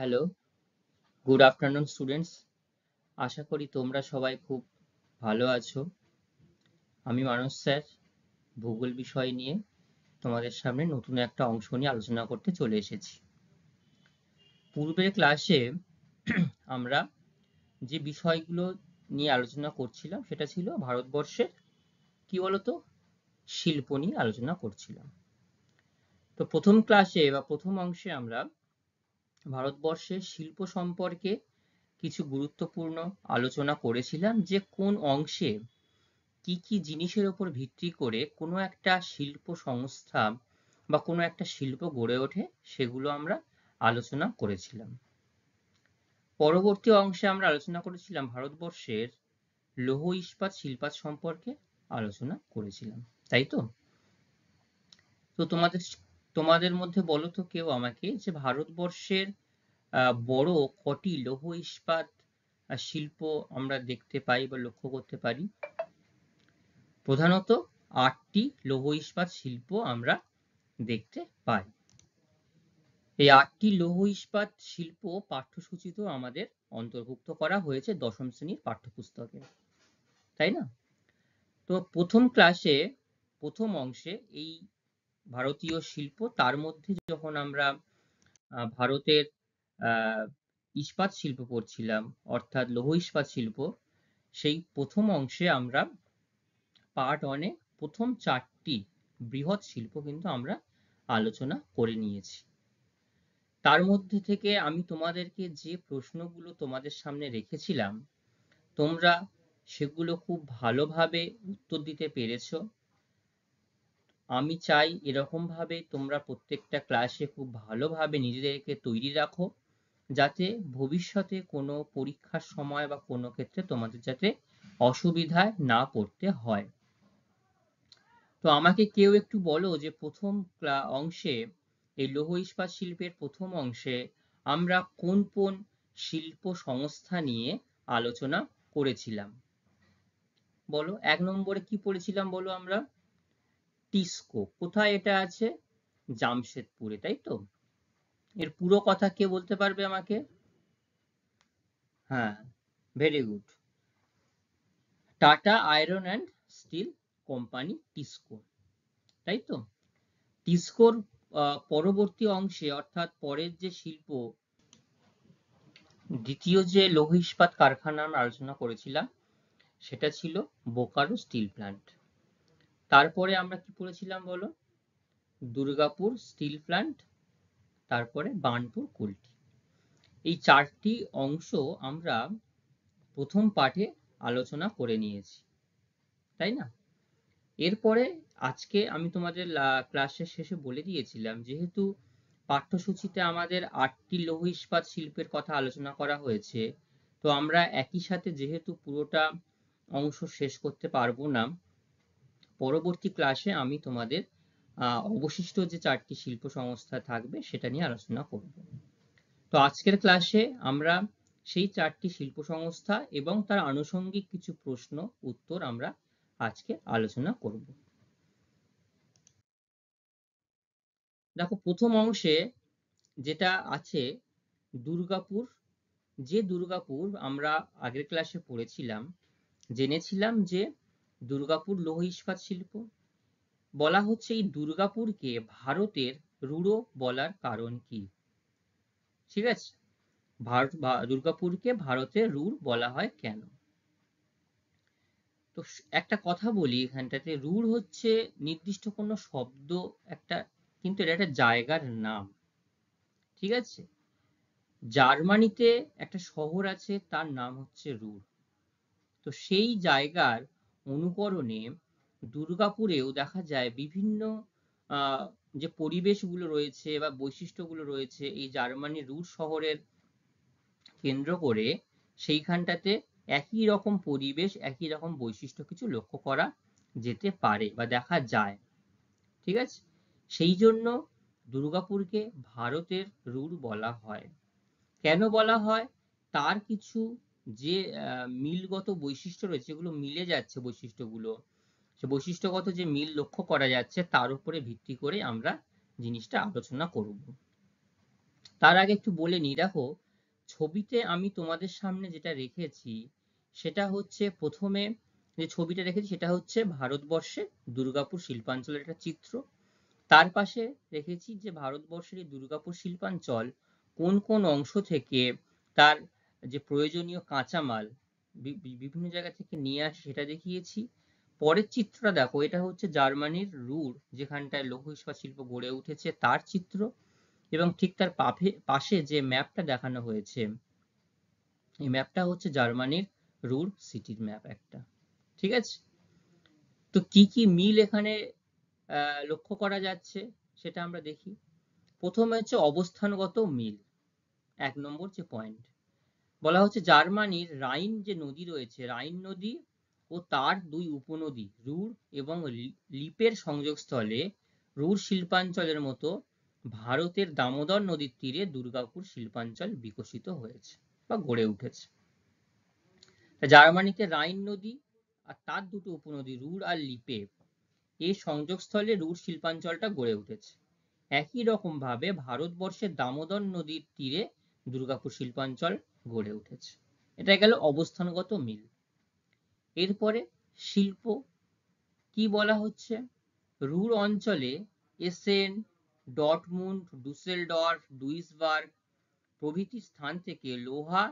Hello, good afternoon students. আশা করি তোমরা সবাই খুব ভালো আছো। আমি মানস স্যার ভূগোল বিষয় নিয়ে তোমাদের সামনে নতুন একটা অংশ নিয়ে আলোচনা করতে চলে এসেছি। পূর্বের ক্লাসে আমরা যে বিষয়গুলো নিয়ে আলোচনা করছিলাম সেটা ছিল ভারতবর্ষের কি বলতো শিল্প নিয়ে আলোচনা করছিলাম। তো প্রথম ক্লাসে বা প্রথম অংশে আমরা ভারতবর্ষের শিল্প সম্পর্কে কিছু গুরুত্বপূর্ণ আলোচনা করেছিলাম, যে কোন অংশে কি কি জিনিসের উপর ভিত্তি করে কোনো একটা শিল্প সংস্থা বা কোনো একটা শিল্প গড়ে ওঠে সেগুলো আমরা আলোচনা করেছিলাম। পরবর্তী অংশে আমরা আলোচনা করেছিলাম ভারতবর্ষের লৌহ ইস্পাত শিল্পাত সম্পর্কে আলোচনা করেছিলাম, তাই তো? তো তোমাদের মধ্যে বলো তো কেউ আমাকে, যে ভারতবর্ষের বড় কটি লৌহ ইস্পাত শিল্প আমরা দেখতে পাই বা লক্ষ্য করতে পারি? প্রধানত 8টি লৌহ ইস্পাত শিল্প আমরা দেখতে পাই। এই 8টি লৌহ ইস্পাত শিল্প পাঠ্যসূচিতেও আমাদের অন্তর্ভুক্ত করা হয়েছে দশম শ্রেণীর পাঠ্যপুস্তকে, তাই না? তো প্রথম ক্লাসে প্রথম অংশে এই ভারতীয় শিল্প, তার মধ্যে যখন আমরা ভারতের ইস্পাত শিল্প পড়ছিলাম, অর্থাৎ লৌহ ইস্পাত শিল্প, সেই প্রথম অংশে আমরা পার্ট 1-এ প্রথম 4টি বৃহৎ শিল্প কিন্তু আমরা আলোচনা করে নিয়েছি। তার মধ্যে থেকে আমি তোমাদেরকে যে প্রশ্নগুলো তোমাদের সামনে রেখেছিলাম, তোমরা সেগুলো খুব ভালোভাবে উত্তর দিতে পেরেছো। আমি চাই এরকম ভাবে তোমরা প্রত্যেকটা ক্লাসে খুব ভালোভাবে নিজেদেরকে তৈরি রাখো, যাতে ভবিষ্যতে কোনো পরীক্ষার সময় বা কোনো ক্ষেত্রে তোমাদের যাতে অসুবিধায় না পড়তে হয়। তো আমাকে কেউ একটু বলো যে প্রথম অংশে এই লৌহ ইস্পাত শিল্পের প্রথম অংশে আমরা কোন কোন শিল্প সংস্থা নিয়ে আলোচনা করেছিলাম? বলো, 1 নম্বরে কি পড়েছিলাম বলো আমরা? টিস্কো। কোথায় এটা আছে? জামশেদপুরে, তাই তো? এর পুরো কথা কে বলতে পারবে আমাকে? হ্যাঁ, very good, tata iron and steel company, TISCO, তাই তো? টিস্কোর পরবর্তী অংশে, অর্থাৎ পরের যে শিল্প, দ্বিতীয় যে লৌহ ইস্পাত কারখানা আমরা আলোচনা করেছিলাম সেটা ছিল বোকারো স্টিল প্ল্যান্ট। তারপরে আমরা কি পড়েছিলাম বলো? দুর্গাপুর স্টিল প্ল্যান্ট, তারপরে বার্নপুর কুলটি। এই 4টি অংশ আমরা প্রথম পাঠে আলোচনা করে নিয়েছি, তাই না? এরপরে আজকে আমি তোমাদের ক্লাসের শেষে বলে দিয়েছিলাম, যেহেতু পাঠ্যসূচিতে আমাদের 8টি লৌহ ইস্পাত শিল্পের কথা আলোচনা করা হয়েছে, তো আমরা একই সাথে যেহেতু পুরোটা অংশ শেষ করতে পারবো না, পরবর্তী ক্লাসে আমি তোমাদের অবশিষ্ট যে 4টি শিল্প সংস্থা থাকবে সেটা নিয়ে আলোচনা করব। তো আজকের ক্লাসে আমরা সেই 4টি শিল্প সংস্থা এবং তার আনুষঙ্গিক কিছু প্রশ্ন উত্তর আমরা আজকে আলোচনা করব। দেখো, প্রথম অংশে যেটা আছে দুর্গাপুর, যে দুর্গাপুর আমরা আগের ক্লাসে পড়েছিলাম, জেনেছিলাম যে দুর্গাপুর লৌহ ইস্পাত শিল্প। বলা হচ্ছে এই দুর্গাপুরকে ভারতের রুড়ো বলার কারণ কি? ঠিক আছে, দুর্গাপুরকে ভারতের রুর বলা হয় কেন? তো একটা কথা বলি এখানটাতে, রুর হচ্ছে নির্দিষ্ট কোনো শব্দ একটা, কিন্তু এটা একটা জায়গার নাম, ঠিক আছে? জার্মানিতে একটা শহর আছে, তার নাম হচ্ছে রুর। তো সেই জায়গার অনুকরণে দুর্গাপুরেও দেখা যায় বিভিন্ন যে পরিবেশগুলো রয়েছে বা বৈশিষ্ট্যগুলো রয়েছে এই জার্মানির রুর শহরের কেন্দ্র করে, সেইখানটাতে একই রকম পরিবেশ, একই রকম বৈশিষ্ট্য কিছু লক্ষ্য করা যেতে পারে বা দেখা যায়, ঠিক আছে? সেই জন্য দুর্গাপুরকে ভারতের রুর বলা হয়। কেন বলা হয়? তার কিছু যে মিলগত বৈশিষ্ট্য রয়েছে, যেগুলো মিলে যাচ্ছে বৈশিষ্ট্যগুলো, সে বৈশিষ্ট্যগত যে মিল লক্ষ্য করা যাচ্ছে তার উপরে ভিত্তি করে আমরা জিনিসটা আলোচনা করব। তার আগে একটু বলে নিই, দেখো ছবিতে আমি তোমাদের সামনে যেটা রেখেছি সেটা হচ্ছে, প্রথমে যে ছবিটা রেখেছি সেটা হচ্ছে ভারতবর্ষের দুর্গাপুর শিল্পাঞ্চলের একটা চিত্র। তার পাশে রেখেছি যে ভারতবর্ষের এই দুর্গাপুর শিল্পাঞ্চল কোন কোন অংশ থেকে তার যে প্রয়োজনীয় কাঁচামাল বিভিন্ন জায়গা থেকে নিয়ে আসে সেটা দেখিয়েছি। পরের চিত্রটা দেখো, এটা হচ্ছে জার্মানির রুর, যেখানটায় লৌহ ইস্পাত শিল্প গড়ে উঠেছে তার চিত্র, এবং ঠিক তার পাশে যে ম্যাপটা দেখানো হয়েছে, এই ম্যাপটা হচ্ছে জার্মানির রুর সিটির ম্যাপ একটা। ঠিক আছে, তো কি কি মিল এখানে লক্ষ্য করা যাচ্ছে সেটা আমরা দেখি। প্রথমে হচ্ছে অবস্থানগত মিল, 1 নম্বর যে পয়েন্ট বলা হচ্ছে, জার্মানির রাইন যে নদী রয়েছে, রাইন নদী ও তার 2 উপনদী রুর এবং লিপের সংযোগস্থলে রুর শিল্পাঞ্চলের মতো ভারতের দামোদর নদীর তীরে দুর্গাপুর শিল্পাঞ্চল বিকশিত হয়েছে বা গড়ে উঠেছে। জার্মানিতে রাইন নদী আর তার 2টো উপনদী রুর আর লিপে এই সংযোগস্থলে রুর শিল্পাঞ্চলটা গড়ে উঠেছে। একই রকম ভাবে ভারতবর্ষের দামোদর নদীর তীরে দুর্গাপুর শিল্পাঞ্চল গড়ে উঠেছে। এটা গেল অবস্থানগত মিল। এরপরে শিল্প কি বলা হচ্ছে, রুর অঞ্চলে এসেন, ডর্টমুন্ড, ডুসেলডর্ফ, ডুইসবার্গ প্রভৃতি স্থান থেকে লোহা,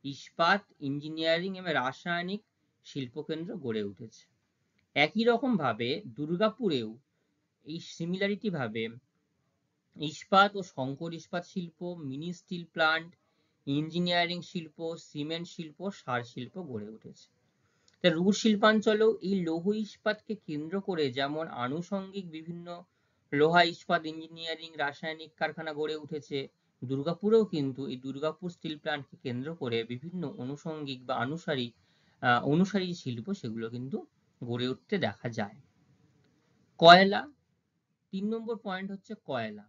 ইস্পাত, ইঞ্জিনিয়ারিং এবং রাসায়নিক শিল্পকেন্দ্র গড়ে উঠেছে। একই রকম ভাবে দুর্গাপুরেও এই সিমিলারিটি ভাবে ইস্পাত ও সংকর ইস্পাত শিল্প, মিনি স্টিল প্লান্ট, ইঞ্জিনিয়ারিং শিল্প, সিমেন্ট শিল্প, সার শিল্প গড়ে উঠেছে। রুর শিল্পাঞ্চলেও এই লৌহ ইস্পাতকে কেন্দ্র করে যেমন আনুষঙ্গিক বিভিন্ন লোহা ইস্পাত, ইঞ্জিনিয়ারিং, রাসায়নিক কারখানা গড়ে উঠেছে, দুর্গাপুরেও কিন্তু এই দুর্গাপুর স্টিল প্ল্যান্টকে কেন্দ্র করে বিভিন্ন আনুষঙ্গিক বা অনুসারী শিল্প সেগুলো কিন্তু গড়ে উঠতে দেখা যায়। কয়লা, 3 নম্বর পয়েন্ট হচ্ছে কয়লা।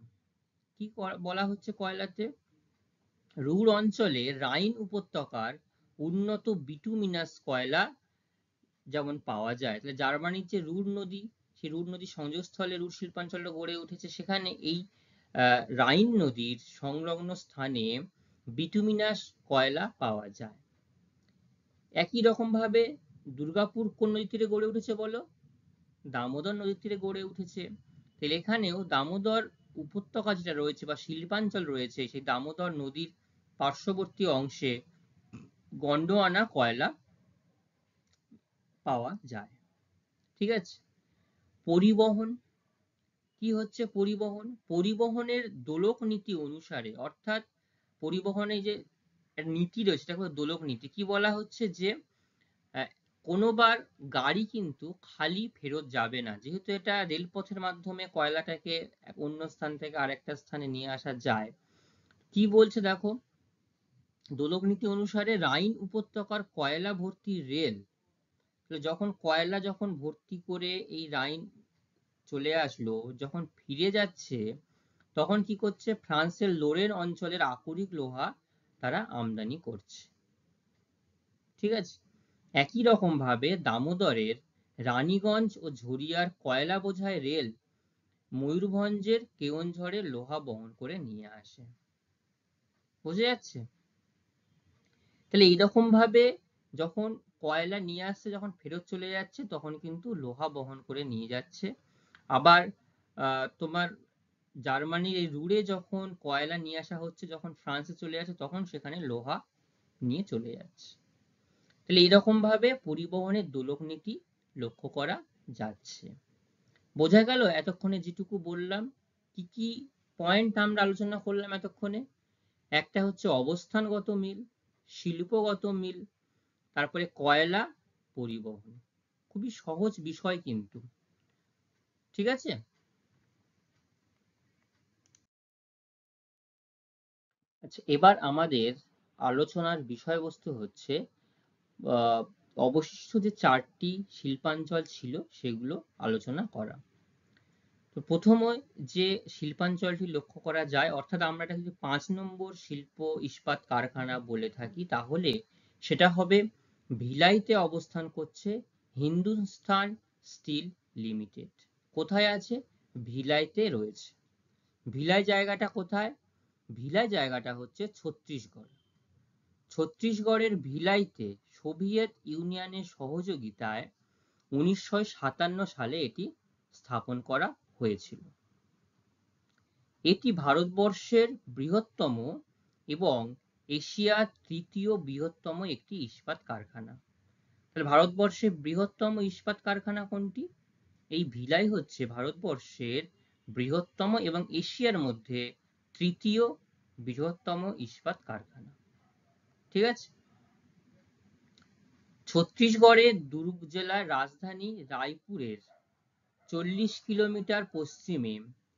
কি বলা হচ্ছে কয়লাতে, রুর অঞ্চলে রাইন উপত্যকার উন্নত বিটুমিনাস কয়লা যেমন পাওয়া যায়। তাহলে জার্মানির যে রুর নদী, সেই রুর নদীর সংযোগস্থলে রুর শিল্পাঞ্চলটা গড়ে উঠেছে, সেখানে এই রাইন নদীর সংলগ্ন স্থানে বিটুমিনাস কয়লা পাওয়া যায়। একই রকম ভাবে দুর্গাপুর কোন নদীর তীরে গড়ে উঠেছে বলো, দামোদর নদীর তীরে গড়ে উঠেছে। তাহলে এখানেও দামোদর উপত্যকা যেটা রয়েছে বা শিল্পাঞ্চল রয়েছে, সেই দামোদর নদীর পার্শ্ববর্তী অংশে গন্ডোয়ানা কয়লা পাওয়া যায়। ঠিক আছে, পরিবহন কি হচ্ছে, পরিবহনের দোলক নীতি অনুসারে, অর্থাৎ পরিবহনে যে নীতি রয়েছে সেটা হলো দোলক নীতি। কি বলা হচ্ছে যে কোনোবার গাড়ি কিন্তু খালি ফেরত যাবে না, যেহেতু এটা রেলপথের মাধ্যমে কয়লাটাকে অন্য স্থান থেকে আরেকটা স্থানে নিয়ে আসা যায়। কি বলছে দেখো, দোলক নীতি অনুসারে রাইন উপত্যকার কয়লা ভর্তি রেল যখন কয়লা ভর্তি করে এই রাইন চলে আসলো, যখন ফিরে যাচ্ছে তখন কি করছে, ফ্রান্সের লোরেন অঞ্চলের আকরিক লোহা তারা আমদানি করছে। ঠিক আছে, একই রকম ভাবে দামোদরের রানীগঞ্জ ও ঝরিয়ার কয়লা বোঝাই রেল ময়ূরভঞ্জের কেওনঝড়ের লোহা বহন করে নিয়ে আসে। বোঝা যাচ্ছে? তাহলে এইরকম ভাবে যখন কয়লা নিয়ে আসছে, যখন ফেরত চলে যাচ্ছে, তখন কিন্তু লোহা বহন করে নিয়ে যাচ্ছে। আবার তোমার জার্মানির এই রুরে যখন কয়লা নিয়ে আসা হচ্ছে, যখন ফ্রান্সে চলে যাচ্ছে, তখন সেখানে লোহা নিয়ে চলে যাচ্ছে। তাহলে এরকম ভাবে পরিবহনের দোলক নীতি লক্ষ্য করা যাচ্ছে। বোঝা গেল এতক্ষণে যেটুকু বললাম, কি কি পয়েন্ট আমরা আলোচনা করলাম এতক্ষণে? একটা হচ্ছে অবস্থানগত মিল, শিল্পগত মিল, তারপরে কয়লা, পরিবহন। খুবই সহজ বিষয় কিন্তু। ঠিক আছে, আচ্ছা এবার আমাদের আলোচনার বিষয়বস্তু হচ্ছে অবশিষ্ট যে 4টি শিল্পাঞ্চল ছিল সেগুলো আলোচনা করা। তো প্রথম যে শিল্পাঞ্চলটি লক্ষ্য করা যায়, অর্থাৎ আমরা এটা যদি 5 নম্বর শিল্প ইস্পাত কারখানা বলে থাকি, তাহলে সেটা হবে ভিলাইতে অবস্থান করছে হিন্দুস্তান স্টিল লিমিটেড। কোথায় আছে? ভিলাইতে রয়েছে। ভিলাই জায়গাটা কোথায়? ভিলাই জায়গাটা হচ্ছে ছত্তিশগড়। ছত্তিশগড়ের ভিলাইতে সোভিয়েত ইউনিয়নের সহযোগিতায় 1957 সালে এটি স্থাপন করা হয়েছিল। এটি ভারতবর্ষের বৃহত্তম এবং এশিয়ার তৃতীয় বৃহত্তম একটি ইস্পাত কারখানা। তাহলে ভারতবর্ষের বৃহত্তম ইস্পাত কারখানা কোনটি? এই ভিলাই হচ্ছে ভারতবর্ষের বৃহত্তম এবং এশিয়ার মধ্যে তৃতীয় বৃহত্তম ইস্পাত কারখানা। ঠিক আছে। ছত্তিশগড়ের দুর্গ জেলার রাজধানী রায়পুরের 40 কিলোমিটার পশ্চিমে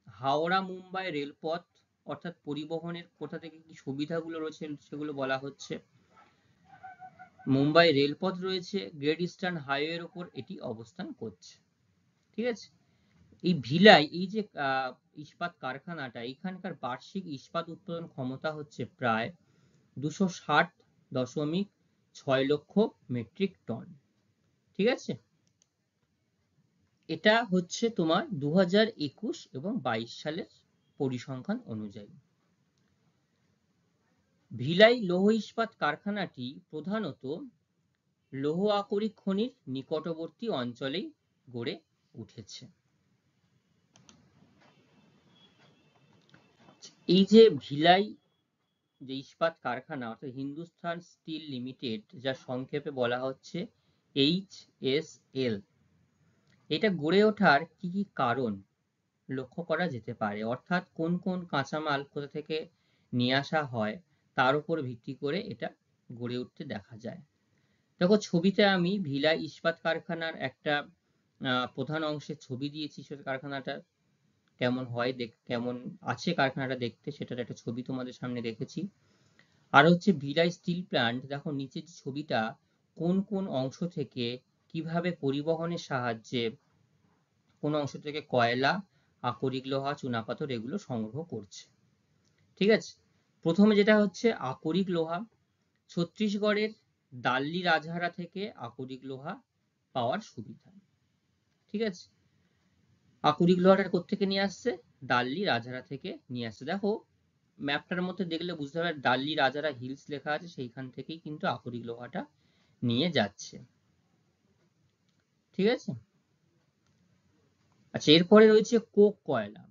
হাওড়া মুম্বাই রেলপথ অর্থাৎ পরিবহনের কোথা থেকে কি সুবিধাগুলো রয়েছে সেগুলো বলা হচ্ছে। মুম্বাই রেলপথ রয়েছে, গ্রেট ইস্টার্ন হাইওয়ের উপর এটি অবস্থান করছে। ঠিক আছে। এই ভিলাই এই যে ইস্পাত কারখানাটা, এখানকার বার্ষিক ইস্পাত উৎপাদন ক্ষমতা হচ্ছে প্রায় 260.6 লক্ষ মেট্রিক টন। ঠিক আছে। এটা হচ্ছে তোমার 2021 এবং 22 সালের পরিসংখ্যান অনুযায়ী। ভিলাই লৌহ ইস্পাত কারখানাটি প্রধানত লৌহ আকরিক খনির নিকটবর্তী অঞ্চলেই গড়ে উঠেছে। এই যে ভিলাই যে ইস্পাত কারখানা অর্থাৎ হিন্দুস্তান স্টিল লিমিটেড, যা সংক্ষেপে বলা হচ্ছে HSL, এটা গড়ে ওঠার কি কি কারণ লক্ষ্য করা যেতে পারে, অর্থাৎ কোন কোন কাঁচামাল কোথা থেকে নিয়ে আসা হয় তার উপর ভিত্তি করে এটা গড়ে উঠতে দেখা যায়। দেখো ছবিতে আমি ভিলাই ইস্পাত কারখানার একটা প্রধান অংশের ছবি দিয়েছি। সেটা কারখানাটা কেমন হয়, কেমন আছে কারখানাটা দেখতে, সেটার একটা ছবি তোমাদের সামনে রেখেছি। আর হচ্ছে ভিলাই স্টিল প্ল্যান্ট, দেখো নিচে যে ছবিটা, কোন কোন অংশ থেকে কিভাবে পরিবহনের সাহায্যে কোন অংশ থেকে কয়লা, আকরিক লোহা, চুনাপাথর এগুলো সংগ্রহ করছে। ঠিক আছে। প্রথমে যেটা হচ্ছে আকরিক লোহা, ছত্তিশগড়ের দাল্লি রাজহারা থেকে আকরিক লোহা পাওয়ার সুবিধা। ঠিক আছে। আকরিক লোহাটা কোত্থেকে নিয়ে আসছে? দাল্লি রাজহারা থেকে নিয়ে আসছে। দেখো ম্যাপটার মধ্যে দেখলে বুঝতে পারবে দাল্লি রাজহারা হিলস লেখা আছে, সেইখান থেকেই কিন্তু আকরিক লোহাটা নিয়ে যাচ্ছে। ঠিক আছে। আচ্ছা, এরপরে রয়েছে কোক কয়লা।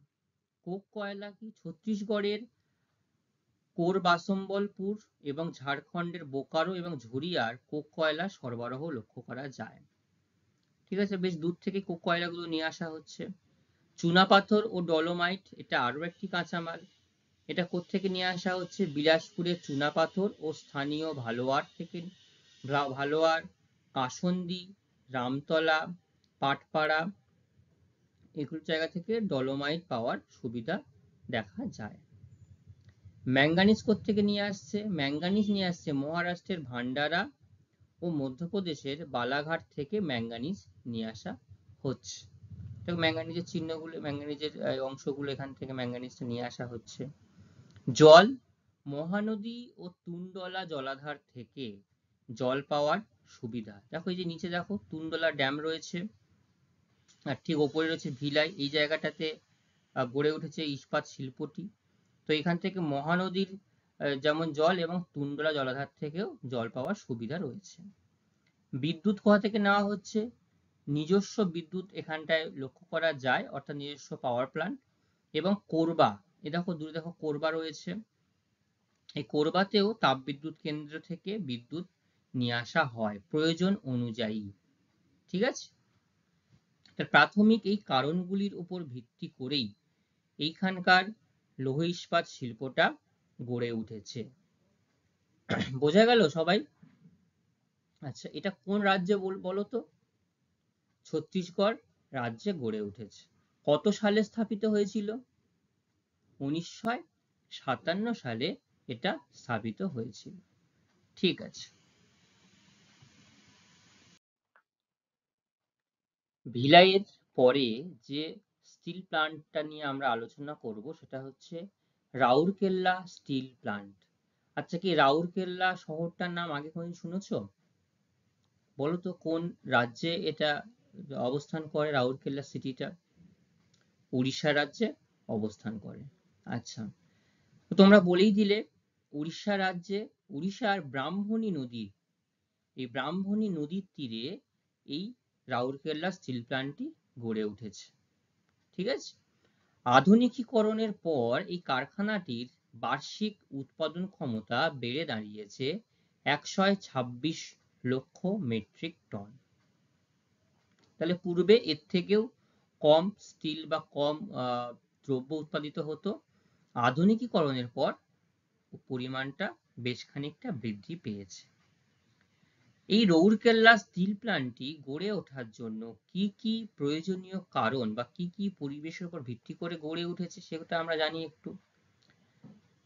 কোক কয়লা কি? ছত্তিশগড়ের কোরবাসম্বলপুর এবং ঝাড়খণ্ডের বোকারো এবং ঝুরিয়ার কোক কয়লা সরবরাহ লক্ষ্য করা যায়। ঠিক আছে। বেশ দূর থেকে কোক কয়লাগুলো নিয়ে আসা হচ্ছে। চুনাপাথর ও ডলোমাইট, এটা আরো একটি কাঁচামাল। এটা কোত্থেকে নিয়ে আসা হচ্ছে? বিলাসপুরের চুনাপাথর ও স্থানীয় ভালোয়ার থেকে, ভালোয়ার, কাসন্দি, রামতলা, পাটপাড়া এগুলো জায়গা থেকে ডলোমাইট পাওয়ার সুবিধা দেখা যায়। ম্যাঙ্গানিজ কোত্থেকে নিয়ে আসছে? ম্যাঙ্গানিজ নিয়ে আসছে মহারাষ্ট্রের ভান্ডারা ও মধ্যপ্রদেশের বালাঘাট থেকে ম্যাঙ্গানিজ নিয়ে আসা হচ্ছে। ম্যাঙ্গানিজের চিহ্নগুলো, ম্যাঙ্গানিজের অংশগুলো এখান থেকে ম্যাঙ্গানিজটা নিয়ে আসা হচ্ছে। জল, মহানদী ও তুন্ডলা জলাধার থেকে জল পাওয়ার সুবিধা। দেখো এই যে নিচে দেখো তুন্ডলা ড্যাম রয়েছে, আর ঠিক ওপরে রয়েছে ভিলাই। এই জায়গাটাতে গড়ে উঠেছে ইস্পাত শিল্পটি। তো এখান থেকে মহানদীর যেমন জল এবং তুন্ডলা জলাধার থেকেও জল পাওয়ার সুবিধা রয়েছে। বিদ্যুৎ কোথা থেকে নেওয়া হচ্ছে? নিজস্ব বিদ্যুৎ এখানটায় লক্ষ্য করা যায়, অর্থাৎ নিজস্ব পাওয়ার প্ল্যান্ট। এবং কোরবা, এ দেখো দূরে দেখো কোরবা রয়েছে, এই কোরবাতেও তাপবিদ্যুৎ কেন্দ্র থেকে বিদ্যুৎ নিয়ে আসা হয় প্রয়োজন অনুযায়ী। ঠিক আছে। প্রাথমিক এই কারণগুলির উপর ভিত্তি করেই এইখানকার লৌহ ইস্পাত শিল্পটা গড়ে উঠেছে। বোঝা গেল সবাই? আচ্ছা, এটা কোন রাজ্যে বলো তো? ছত্তিশগড় রাজ্যে গড়ে উঠেছে। কত সালে স্থাপিত হয়েছিল? 1957 সালে এটা স্থাপিত হয়েছিল। ঠিক আছে। ভিলাইয়ের পরে যে স্টিল প্ল্যান্টটা নিয়ে আমরা আলোচনা করব সেটা হচ্ছে রাউরকেল্লা স্টিল প্ল্যান্ট। আচ্ছা, কি রাউরকেল্লা শহরটার নাম আগে কোনদিন শুনেছো? বলো তো কোন রাজ্যে এটা অবস্থান করে? রাউরকেল্লা সিটিটা উড়িষ্যা রাজ্যে অবস্থান করে। আচ্ছা, তো তোমরা বলেই দিলে উড়িষ্যা রাজ্যে উড়িষ্যার ব্রাহ্মণী নদী, এই ব্রাহ্মণী নদীর তীরে এই রাউরকেল্লা স্টিল প্ল্যান্টটি গড়ে উঠেছে। ঠিক আছে। আধুনিকীকরণের পর এই কারখানাটির বার্ষিক উৎপাদন ক্ষমতা বেড়ে দাঁড়িয়েছে 126 লক্ষ মেট্রিক টন। তাহলে পূর্বে এর থেকেও কম স্টিল বা কম দ্রব্য উৎপাদিত হতো। আধুনিকীকরণের পর পরিমাণটা বেশ খানিকটা বৃদ্ধি পেয়েছে। এই রাউরকেল্লা স্টিল প্ল্যান্টটি গড়ে ওঠার জন্য কি কি প্রয়োজনীয় কারণ বা কি কি পরিবেশের উপর ভিত্তি করে গড়ে উঠেছে সেটা আমরা জানি একটু।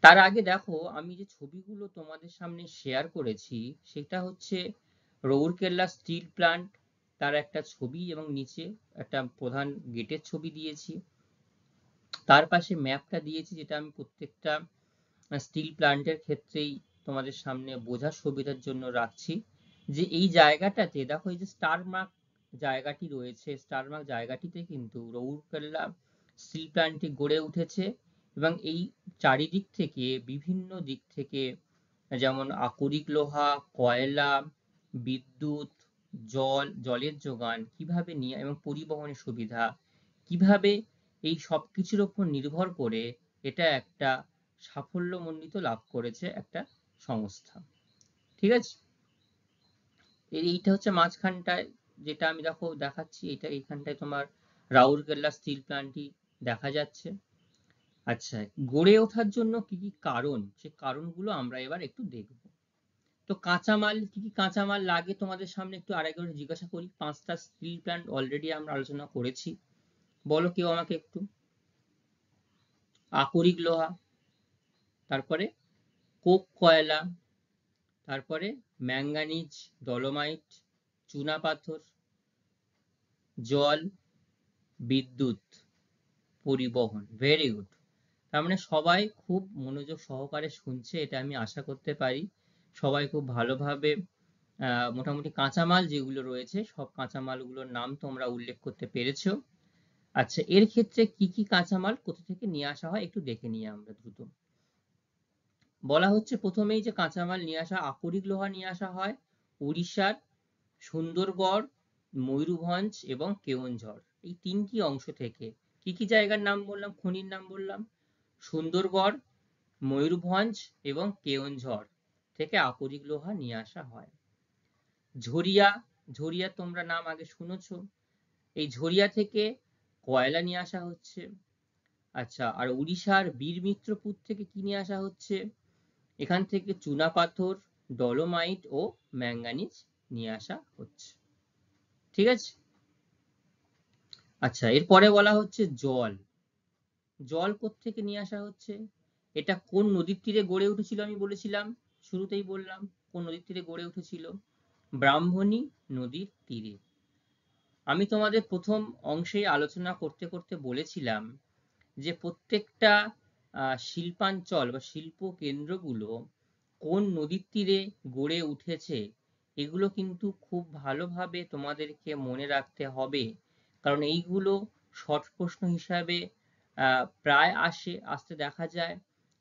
তার আগে দেখো আমি যে ছবিগুলো তোমাদের সামনে শেয়ার করেছি সেটা হচ্ছে রাউরকেল্লা স্টিল প্ল্যান্ট, তার একটা ছবি এবং নিচে একটা প্রধান গেটের ছবি দিয়েছি। তার পাশে ম্যাপটা দিয়েছি যেটা আমি প্রত্যেকটা স্টিল প্ল্যান্টের ক্ষেত্রেই তোমাদের সামনে বোঝার সুবিধার জন্য রাখছি। যে এই জায়গাটাতে দেখো এই যে স্টার মার্ক জায়গাটি রয়েছে, স্টার মার্ক জায়গাটিতে কিন্তু রাউরকেল্লা স্টিল প্ল্যান্টটি গড়ে উঠেছে এবং এই চারিদিক থেকে বিভিন্ন দিক থেকে যেমন আকরিক লোহা, কয়লা, বিদ্যুৎ, জলের যোগান কিভাবে নিয়ে এবং পরিবহনের সুবিধা কিভাবে এই সবকিছুর উপর নির্ভর করে এটা একটা সাফল্যমণ্ডিত লাভ করেছে একটা সংস্থা। ঠিক আছে। এইটা হচ্ছে মাঝখানটায় যেটা আমি দেখাচ্ছি, এটা এইখানটায় তোমার রাউরকেল্লা স্টিল প্ল্যান্টটি দেখা যাচ্ছে। আচ্ছা, গড়ে ওঠার জন্য কি কি কারণ, সে কারণগুলো আমরা এবার একটু দেখব। তো কাঁচামাল কি কি কাঁচামাল লাগে তোমাদের সামনে একটু আরেকবার জিজ্ঞাসা করি। 5টা স্টিল প্ল্যান্ট অলরেডি আমরা আলোচনা করেছি, বলো কেউ আমাকে একটু। আকরিক লোহা, তারপরে কোক কয়লা, তারপরে ম্যাঙ্গানিজ, ডলোমাইট, চুনা পাথর, জল, বিদ্যুৎ, পরিবহন। Very good. তার মানে সবাই খুব মনোযোগ সহকারে শুনছে, এটা আমি আশা করতে পারি। সবাই খুব ভালোভাবে মোটামুটি কাঁচামাল যেগুলো রয়েছে সব কাঁচামালগুলোর নাম তোমরা উল্লেখ করতে পেরেছো। আচ্ছা, এর ক্ষেত্রে কি কি কাঁচামাল কোথা থেকে নিয়ে আসা হয় একটু দেখে নিই আমরা দ্রুত। বলা হচ্ছে প্রথমেই যে কাঁচামাল নিয়ে আসা, আকরিক লোহা নিয়ে আসা হয় উড়িষ্যার সুন্দরগড়, ময়ূরভঞ্জ এবং কেওনঝড় এই 3টি অংশ থেকে। কি কি জায়গার নাম বললাম, খনির নাম বললাম? সুন্দরগড়, ময়ূরভঞ্জ এবং কেওনঝড় থেকে আকরিক লোহা নিয়ে আসা হয়। ঝরিয়া, ঝরিয়া তোমরা নাম আগে শুনেছো, এই ঝরিয়া থেকে কয়লা নিয়ে আসা হচ্ছে। আচ্ছা, আর উড়িষ্যার বীরমিত্রপুর থেকে কি নিয়ে আসা হচ্ছে? এখান থেকে চুনা পাথর, ডলোমাইট ও ম্যাঙ্গানিজ নিয়ে আসা হচ্ছে। ঠিক আছে। আচ্ছা, এরপরে বলা হচ্ছে জল। জল কোত্থেকে নিয়ে আসা হচ্ছে? এটা কোন নদীর তীরে গড়ে উঠেছিল আমি বলেছিলাম, শুরুতেই বললাম কোন নদীর তীরে গড়ে উঠেছিল? ব্রাহ্মণী নদীর তীরে। আমি তোমাদের প্রথম অংশেই আলোচনা করতে করতে বলেছিলাম যে প্রত্যেকটা শিল্পাঞ্চল বা শিল্প কেন্দ্রগুলো কোন নদীর তীরে গড়ে উঠেছে এগুলো কিন্তু খুব ভালোভাবে তোমাদেরকে মনে রাখতে হবে, কারণ এইগুলো শর্ট প্রশ্ন হিসাবে প্রায় আসতে দেখা যায়।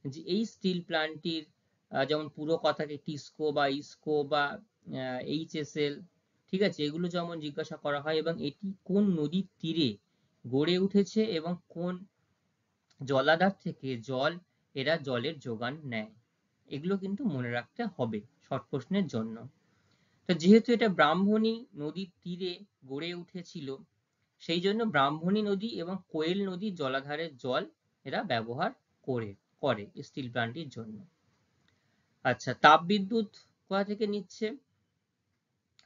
যে এই স্টিল প্ল্যান্টটির যেমন পুরো কথাকে টিস্কো বা ইস্কো বা এইচএসএল, ঠিক আছে, এগুলো যেমন জিজ্ঞাসা করা হয় এবং এটি কোন নদীর তীরে গড়ে উঠেছে এবং কোন জলাধার থেকে এরা জলের যোগান নেয়, এগুলো কিন্তু মনে রাখতে হবে শর্ট প্রশ্নের জন্য। তো যেহেতু এটা ব্রাহ্মণী নদীর তীরে গড়ে উঠেছিল সেই জন্য ব্রাহ্মণী নদী এবং কোয়েল নদীর জলাধারের জল এরা ব্যবহার করে স্টিল প্ল্যান্টের জন্য। আচ্ছা, তাপবিদ্যুৎ কোথা থেকে নিচ্ছে?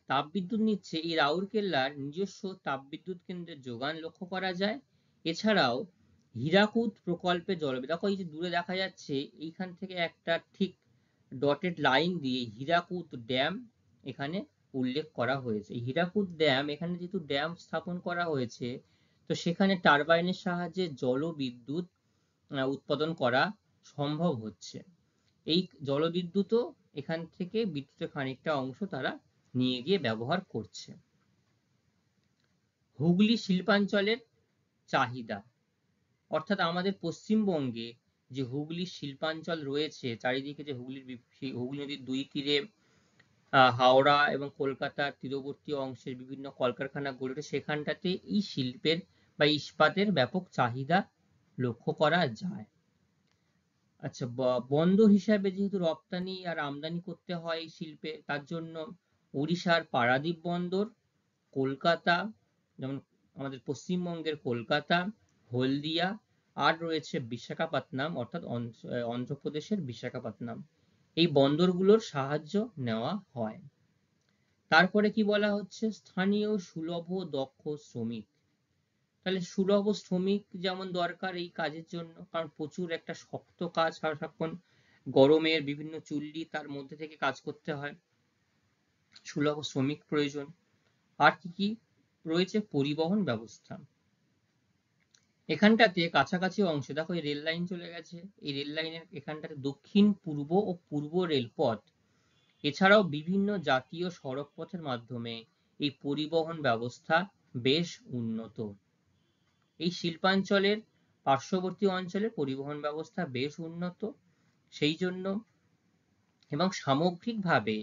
তাপবিদ্যুৎ নিচ্ছে এই রাউরকেল্লার নিজস্ব তাপবিদ্যুৎ কেন্দ্রের যোগান লক্ষ্য করা যায়। এছাড়াও হীরাকুদ প্রকল্পে দেখো এই যে দূরে দেখা যাচ্ছে এইখান থেকে একটা ঠিক ডটেড লাইন দিয়ে হীরাকুদ ড্যাম এখানে উল্লেখ করা হয়েছে। হীরাকুদ ড্যাম, এখানে যেহেতু ড্যাম স্থাপন করা হয়েছে তো সেখানে টারবাইনের সাহায্যে জলবিদ্যুৎ উৎপাদন করা সম্ভব হচ্ছে। এই জলবিদ্যুৎও এখান থেকে বিদ্যুতের খানিকটা অংশ তারা নিয়ে গিয়ে ব্যবহার করছে। হুগলি শিল্পাঞ্চলের চাহিদা, অর্থাৎ আমাদের পশ্চিমবঙ্গে যে হুগলির শিল্পাঞ্চল রয়েছে চারিদিকে, যে হুগলি নদীর দুই তীরে হাওড়া এবং কলকাতার তীরবর্তী অংশের বিভিন্ন কলকারখানা গড়ে ওঠে, সেখানটাতে এই শিল্পের বা ইস্পাতের ব্যাপক চাহিদা লক্ষ্য করা যায়। আচ্ছা, বন্দর হিসাবে যেহেতু রপ্তানি আর আমদানি করতে হয় এই শিল্পে, তার জন্য ওড়িশার পারাদ্বীপ বন্দর, কলকাতা, যেমন আমাদের পশ্চিমবঙ্গের কলকাতা, হলদিয়া, আর রয়েছে বিশাখাপত্তনম অর্থাৎ অন্ধ্রপ্রদেশের বিশাখাপত্তনম, এই বন্দরগুলোর সাহায্য নেওয়া হয়। তারপরে কি বলা হচ্ছে, স্থানীয় সুলভ দক্ষ শ্রমিক। তাহলে সুলভ শ্রমিক যেমন দরকার এই কাজের জন্য, কারণ প্রচুর একটা শক্ত কাজ, সারাক্ষণ গরমের বিভিন্ন চুল্লি তার মধ্যে থেকে কাজ করতে হয়, সুলভ শ্রমিক প্রয়োজন। আর কি কি রয়েছে, পরিবহন ব্যবস্থা। এখানটাতে কাছাকাছি অংশে দেখো এই রেল লাইন চলে গেছে, এই রেল লাইনের এখানটাতে দক্ষিণ পূর্ব ও পূর্ব রেলপথ, এছাড়াও বিভিন্ন জাতীয় সড়ক পথের মাধ্যমে এই পরিবহন ব্যবস্থা বেশ উন্নত। এই শিল্পাঞ্চলের পার্শ্ববর্তী অঞ্চলে পরিবহন ব্যবস্থা বেশ উন্নত, সেই জন্য এবং সামগ্রিকভাবে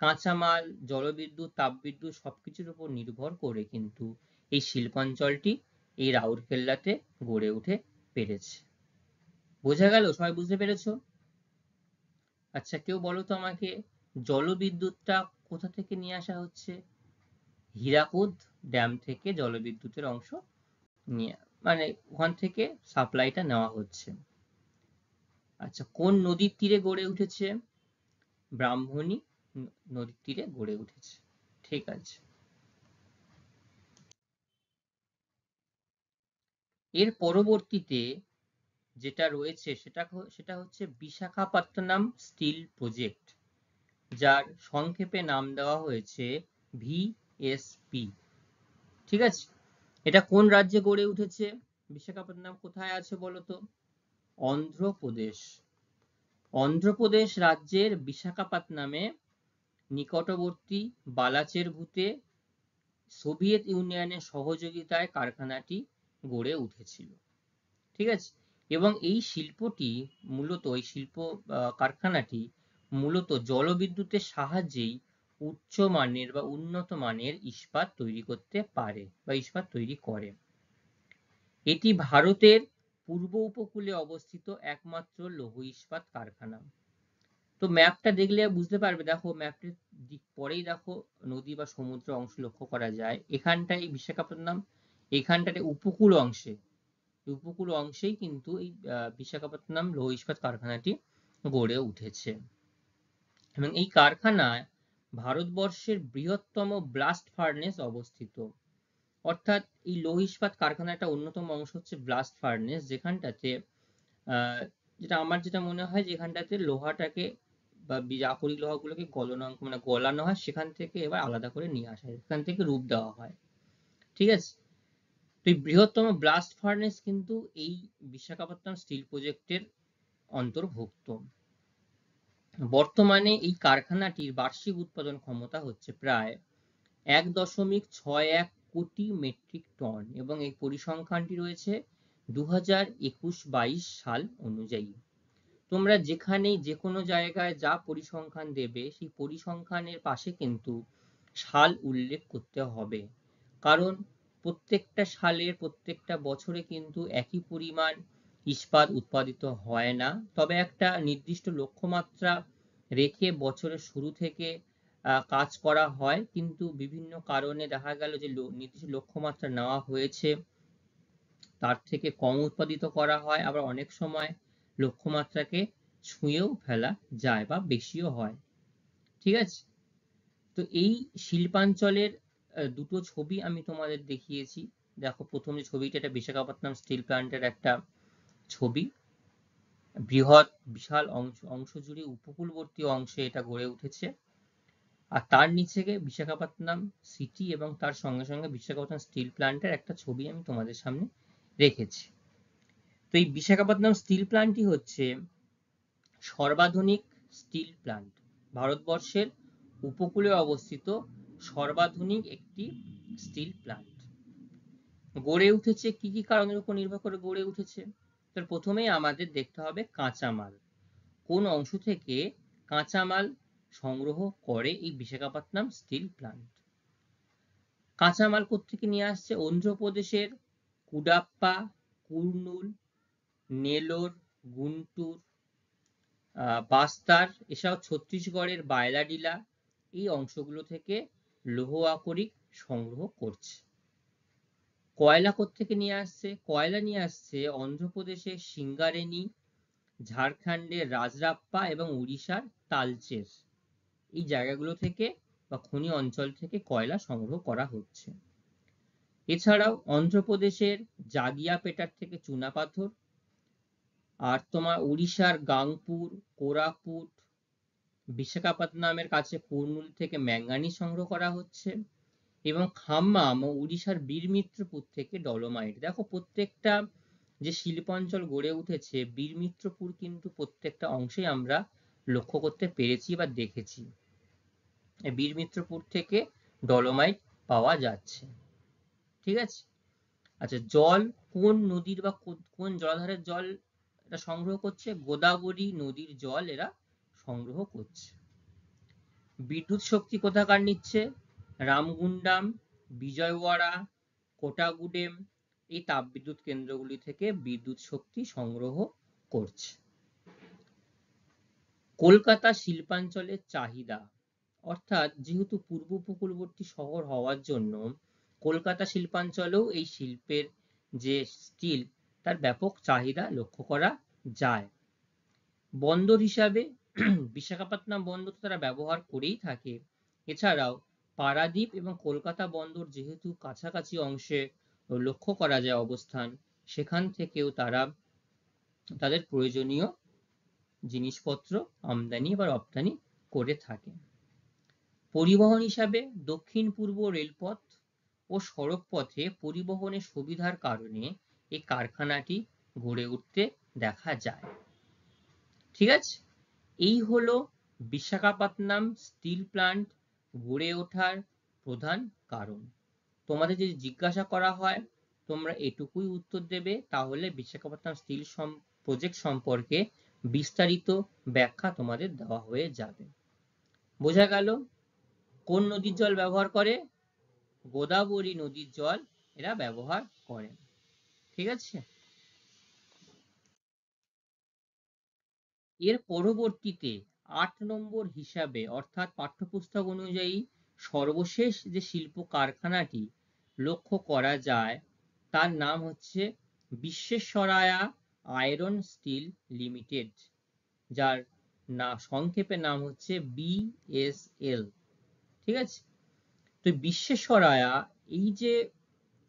কাঁচামাল, জলবিদ্যুৎ, তাপবিদ্যুৎ সবকিছুর উপর নির্ভর করে কিন্তু এই শিল্পাঞ্চলটি এই রাউরকেল্লাতে গড়ে উঠে পেরেছে। বোঝা গেল? সবাই বুঝতে পেরেছো? আচ্ছা, কেউ বলো তো আমাকে, জলবিদ্যুৎটা কোথা থেকে নিয়ে আসা হচ্ছে? হীরাকুদ ড্যাম থেকে জলবিদ্যুতের অংশ নিয়ে, মানে ওখান থেকে সাপ্লাইটা নেওয়া হচ্ছে। আচ্ছা, কোন নদীর তীরে গড়ে উঠেছে? ব্রাহ্মণী নদীর তীরে গড়ে উঠেছে। ঠিক আছে। এর পরবর্তীতে যেটা রয়েছে সেটা হচ্ছে বিশাখাপত্তনম স্টিল প্রজেক্ট, যার সংক্ষেপে নাম দেওয়া হয়েছে ভিএসপি। ঠিক আছে, এটা কোন রাজ্যে গড়ে উঠেছে? বিশাখাপত্তনম কোথায় আছে বলতো? অন্ধ্রপ্রদেশ। অন্ধ্রপ্রদেশ রাজ্যের বিশাখাপত্তনমে নিকটবর্তী বালাচেরভূতে সোভিয়েত ইউনিয়নের সহযোগিতায় কারখানাটি গড়ে উঠেছিল। ঠিক আছে, এবং এই শিল্পটি মূলত, এই শিল্প কারখানাটি মূলত জলবিদ্যুতের সাহায্যেই উচ্চমানের বা উন্নত মানের ইস্পাত তৈরি করতে পারে বা ইস্পাত তৈরি করে। এটি ভারতের পূর্ব উপকূলে অবস্থিত একমাত্র লৌহ ইস্পাত কারখানা। তো ম্যাপটা দেখলে বুঝতে পারবে, দেখো ম্যাপটির দিক পরেই দেখো নদী বা সমুদ্র অংশ লক্ষ্য করা যায়। এখানটাই বিশাখাপত্তনম, এখানটাতে উপকূল অংশেই কিন্তু এই বিশাখাপত্তনম লৌহ ইস্পাত কারখানাটি গড়ে উঠেছে। এবং এই কারখানায় ভারতবর্ষের বৃহত্তম ব্লাস্ট ফার্নেস অবস্থিত। অর্থাৎ এই লৌহ ইস্পাত কারখানাটা অন্যতম অংশ হচ্ছে ব্লাস্ট ফার্নেস, যেখানটাতে যেটা আমার যেটা মনে হয় যে এখানটাতে লোহাটাকে বা আকরিক লোহাগুলোকে গলানো হয়, সেখান থেকে এবার আলাদা করে নিয়ে আসা হয়, এখান থেকে রূপ দেওয়া হয়। ঠিক আছে, তো এই বৃহত্তম ব্লাস্ট ফার্নেস কিন্তু এই বিশাখাপত্তনম স্টিল প্রজেক্টের অন্তর্ভুক্ত। বর্তমানে এই কারখানাটির বার্ষিক উৎপাদন ক্ষমতা হচ্ছে প্রায় 1.61 কোটি মেট্রিক টন, এবং এই পরিসংখ্যানটি রয়েছে 2021-22 সাল অনুযায়ী। তোমরা যেখানেই যে কোনো জায়গায় যা পরিসংখ্যান দেবে, সেই পরিসংখ্যানের পাশে কিন্তু সাল উল্লেখ করতে হবে, কারণ প্রত্যেকটা সালের প্রত্যেকটা বছরে কিন্তু একই পরিমাণ ইস্পাত উৎপাদিত হয় না। তবে একটা নির্দিষ্ট লক্ষ্যমাত্রা রেখে বছরের শুরু থেকে কাজ করা হয়, কিন্তু বিভিন্ন কারণে দেখা গেল যে নির্দিষ্ট লক্ষ্যমাত্রা নেওয়া হয়েছে, তার থেকে কম উৎপাদিত করা হয়, আবার অনেক সময় লক্ষ্যমাত্রাকে ছুঁয়েও ফেলা যায় বা বেশিও হয়। ঠিক আছে, তো এই শিল্পাঞ্চলের দুটো ছবি আমি তোমাদের দেখিয়েছি। দেখো, প্রথম যে ছবিটা, এটা বিশাখাপত্তনম স্টিল প্ল্যান্টের একটা ছবি, বৃহৎ বিশাল অংশ জুড়ে উপকূলবর্তী অংশে এটা গড়ে উঠেছে। আর তার নিচে বিশাখাপত্তনম সিটি এবং তার সঙ্গে সঙ্গে বিশাখাপত্তনম স্টিল প্ল্যান্টের একটা ছবি আমি তোমাদের সামনে রেখেছি। তো এই বিশাখাপত্তনম স্টিল প্ল্যান্টটি হচ্ছে সর্বাধুনিক স্টিল প্ল্যান্ট, ভারতবর্ষের উপকূলে অবস্থিত সর্বাধুনিক একটি স্টিল প্ল্যান্ট। গড়ে উঠেছে কি কি কারণের উপর নির্ভর করে গড়ে উঠেছে? তো প্রথমেই আমাদের দেখতে হবে কাঁচামাল। কোন অংশ থেকে কাঁচামাল সংগ্রহ করে এই বিশাখাপত্তনম স্টিল প্ল্যান্ট? কাঁচামাল কোত্থেকে নিয়ে আসছে? অন্ধ্রপ্রদেশের কুডাপ্পা, কুর্নুল, নেলোর, গুন্টুর, বাস্তার, এছাড়াও ছত্তিশগড়ের বায়লাডিলা, এই অংশগুলো থেকে লৌহ আকরিক সংগ্রহ করছে। কয়লা কোত্থেকে নিয়ে আসছে? কয়লা নিয়ে আসছে অন্ধ্রপ্রদেশের সিঙ্গারেনি, ঝাড়খণ্ডের রাজরাপ্পা এবং উড়িষ্যার তালচের, এই জায়গাগুলো থেকে বা খনি অঞ্চল থেকে কয়লা সংগ্রহ করা হচ্ছে। এছাড়াও অন্ধ্রপ্রদেশের জাগিয়াপেটার থেকে চুনাপাথর, আর তোমার উড়িষ্যার গাংপুর, কোরাপুট, বিশাখাপত্তনমের কাছে কুর্নুল থেকে ম্যাঙ্গানিজ সংগ্রহ করা হচ্ছে, এবং খাম্মাম ও উড়িষ্যার বীরমিত্রপুর থেকে ডলোমাইট। দেখো প্রত্যেকটা যে শিল্পাঞ্চল গড়ে উঠেছে, বীরমিত্রপুর কিন্তু প্রত্যেকটা অংশে আমরা লক্ষ্য করতে পেরেছি বা দেখেছি। বীরমিত্রপুর থেকে ডলোমাইট পাওয়া যাচ্ছে। ঠিক আছে। আচ্ছা, জল কোন নদীর বা কোন জলাধারের জল এটা সংগ্রহ করছে? গোদাবরী নদীর জল এরা সংগ্রহ করছে। বিদ্যুৎ শক্তি কোথাকার নিচ্ছে? রামগুন্ডাম, বিজয়ওয়াড়া, কোটাগুডেম, এই তাপবিদ্যুৎ কেন্দ্রগুলি থেকে বিদ্যুৎ শক্তি সংগ্রহ করছে। কলকাতা শিল্পাঞ্চলের চাহিদা, অর্থাৎ যেহেতু পূর্ব উপকূলবর্তী শহর হওয়ার জন্য কলকাতা শিল্পাঞ্চলেও এই শিল্পের যে স্টিল তার ব্যাপক চাহিদা লক্ষ্য করা যায়। বন্দর হিসাবে বিশাখাপত্তনম বন্দর তারা ব্যবহার করেই থাকে। এছাড়াও পারাদ্বীপ এবং কলকাতা বন্দর যেহেতু কাছাকাছি অংশে লক্ষ্য করা যায় অবস্থান, সেখান থেকেও তারা তাদের প্রয়োজনীয় জিনিসপত্র আমদানি বা রপ্তানি করে থাকে। পরিবহন হিসাবে দক্ষিণ পূর্ব রেলপথ ও সড়ক পথে পরিবহনের সুবিধার কারণে এই কারখানাটি গড়ে উঠতে দেখা যায়। ঠিক আছে, এই হলো বিশাখাপত্তনম স্টিল প্ল্যান্ট গড়ে ওঠার প্রধান কারণ। তোমাদের যদি জিজ্ঞাসা করা হয় তোমরা এটুকুই উত্তর দেবে, তাহলে বিশাখাপত্তনম স্টিল প্রজেক্ট সম্পর্কে বিস্তারিত ব্যাখ্যা তোমাদের দেওয়া হয়ে যাবে। বোঝা গেল কোন নদীর জল ব্যবহার করে? গোদাবরী নদীর জল এরা ব্যবহার করে। ঠিক আছে। এর পরবর্তীতে 8 নম্বর হিসাবে, অর্থাৎ পাঠ্যপুস্তক অনুযায়ী সর্বশেষ যে শিল্প কারখানাটি লক্ষ্য করা যায় তার নাম হচ্ছে বিশ্বেশ্বরায়া আয়রন স্টিল লিমিটেড, যার সংক্ষেপে নাম হচ্ছে বিএসএল। ঠিক আছে। তো বিশ্বেশ্বরায়া এই যে